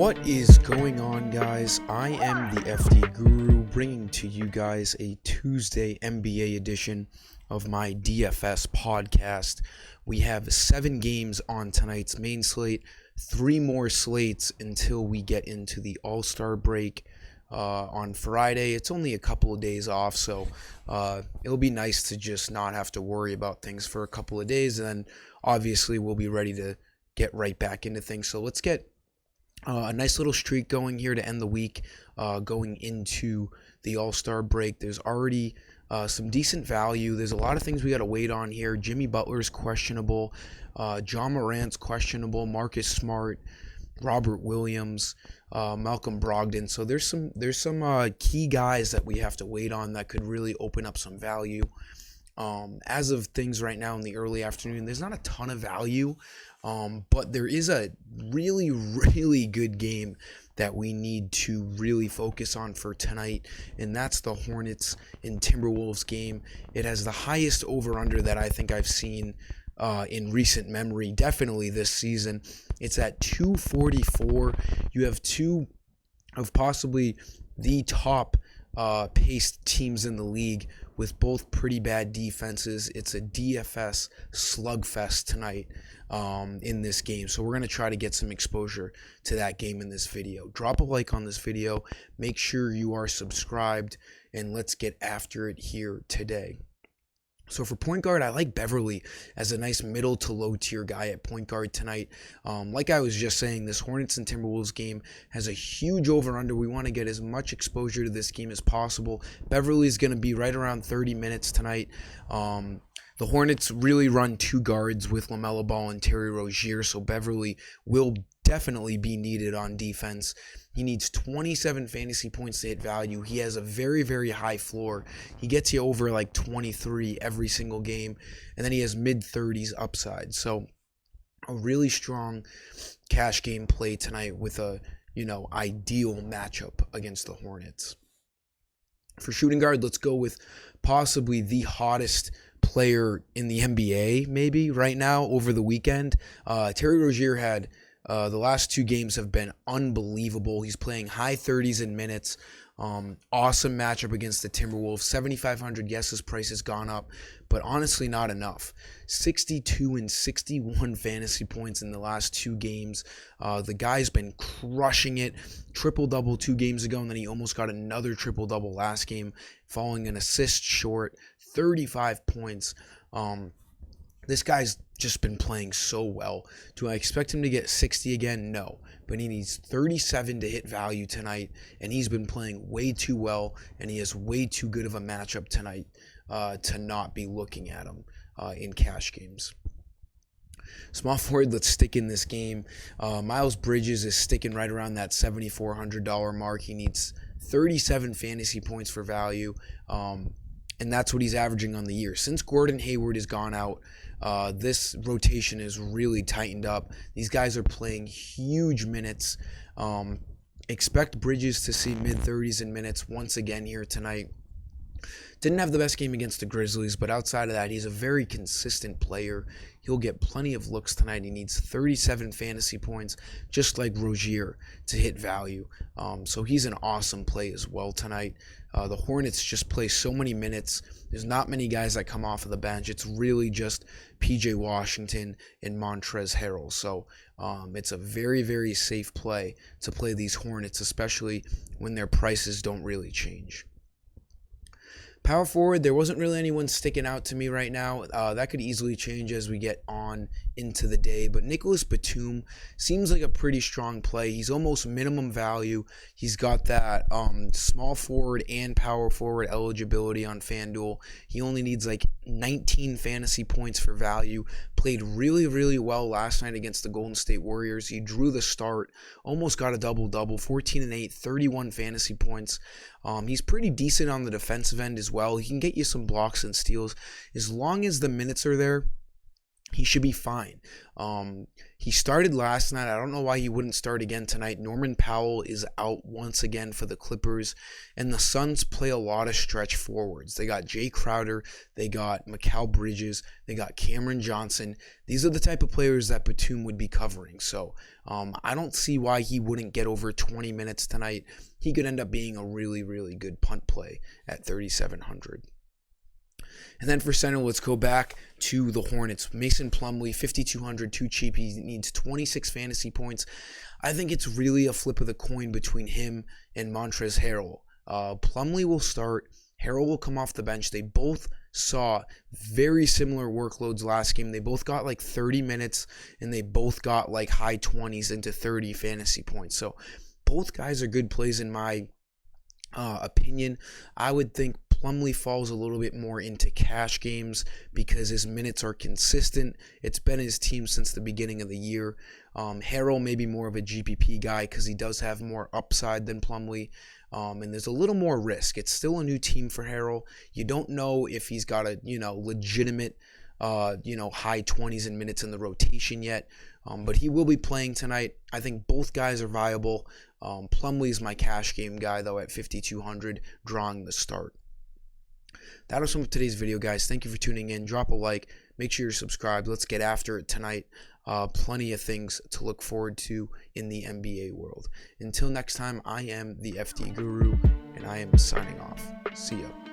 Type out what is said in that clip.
What is going on, guys? I am the FD Guru, bringing to you guys a Tuesday NBA edition of my DFS podcast. We have 7 games on tonight's main slate, 3 more slates until we get into the All-Star break on Friday. It's only a couple of days off, so it'll be nice to just not have to worry about things for a couple of days, and then obviously we'll be ready to get right back into things. So let's get a nice little streak going here to end the week, going into the All-Star break. There's already some decent value. There's a lot of things we got to wait on here. Jimmy Butler's questionable. John Morant's questionable. Marcus Smart, Robert Williams, Malcolm Brogdon. So there's some key guys that we have to wait on that could really open up some value. As of things right now in the early afternoon, there's not a ton of value, but there is a really, really good game that we need to really focus on for tonight, and that's the Hornets and Timberwolves game. It has the highest over-under that I think I've seen in recent memory, definitely this season. It's at 244. You have two of possibly the top paced teams in the league with both pretty bad defenses. It's a DFS slugfest tonight in this game. So we're going to try to get some exposure to that game in this video. Drop a like on this video. Make sure you are subscribed, and let's get after it here today. So for point guard, I like Beverly as a nice middle to low tier guy at point guard tonight. Like I was just saying, this Hornets and Timberwolves game has a huge over-under. We want to get as much exposure to this game as possible. Beverly is going to be right around 30 minutes tonight. The Hornets really run 2 guards with LaMelo Ball and Terry Rozier, so Beverly will definitely be needed on defense. He needs 27 fantasy points to hit value. He has a very, very high floor. He gets you over like 23 every single game, and then he has mid-30s upside. So a really strong cash game play tonight with a, ideal matchup against the Hornets. For shooting guard, let's go with possibly the hottest player in the NBA maybe right now over the weekend. Terry Rozier had the last 2 games have been unbelievable. He's playing high 30s in minutes. Awesome matchup against the Timberwolves. 7,500. Yes, his price has gone up, but honestly not enough. 62 and 61 fantasy points in the last 2 games. The guy's been crushing it. Triple-double 2 games ago, and then he almost got another triple-double last game, falling an assist short. 35 points. This guy's just been playing so well. Do I expect him to get 60 again? No. But he needs 37 to hit value tonight, and he's been playing way too well, and he has way too good of a matchup tonight to not be looking at him in cash games. Small forward, let's stick in this game. Miles Bridges is sticking right around that $7,400 mark. He needs 37 fantasy points for value, and that's what he's averaging on the year. Since Gordon Hayward has gone out, this rotation is really tightened up. These guys are playing huge minutes. Expect Bridges to see mid-30s in minutes once again here tonight. Didn't have the best game against the Grizzlies, but outside of that, he's a very consistent player. He'll get plenty of looks tonight. He needs 37 fantasy points, just like Rozier, to hit value. So he's an awesome play as well tonight. The Hornets just play so many minutes. There's not many guys that come off of the bench. It's really just P.J. Washington and Montrezl Harrell. So it's a very, very safe play to play these Hornets, especially when their prices don't really change. Power forward, there wasn't really anyone sticking out to me right now. That could easily change as we get on into the day. But Nicholas Batum seems like a pretty strong play. He's almost minimum value. He's got that small forward and power forward eligibility on FanDuel. He only needs like 19 fantasy points for value. Played really, really well last night against the Golden State Warriors. He drew the start, almost got a double-double, 14 and 8, 31 fantasy points. He's pretty decent on the defensive end as well. He can get you some blocks and steals. As long as the minutes are there, he should be fine. He started last night. I don't know why he wouldn't start again tonight. Norman Powell is out once again for the Clippers, and the Suns play a lot of stretch forwards. They got Jay Crowder, they got Mikal Bridges, they got Cameron Johnson. These are the type of players that Batum would be covering. So I don't see why he wouldn't get over 20 minutes tonight. He could end up being a really, really good punt play at 3,700. And then for center, let's go back to the Hornets. Mason Plumlee, 5,200, too cheap. He needs 26 fantasy points. I think it's really a flip of the coin between him and Montrezl Harrell. Plumlee will start. Harrell will come off the bench. They both saw very similar workloads last game. They both got like 30 minutes, and they both got like high 20s into 30 fantasy points. So both guys are good plays in my opinion. I would think Plumlee falls a little bit more into cash games because his minutes are consistent. It's been his team since the beginning of the year. Harrell may be more of a GPP guy because he does have more upside than Plumlee. And there's a little more risk. It's still a new team for Harrell. You don't know if he's got a legitimate high 20s in minutes in the rotation yet. But he will be playing tonight. I think both guys are viable. Plumlee is my cash game guy though at 5,200, drawing the start. That was some of today's video, guys. Thank you for tuning in. Drop a like. Make sure you're subscribed. Let's get after it tonight. Plenty of things to look forward to in the NBA world. Until next time, I am the FD Guru, and I am signing off. See ya.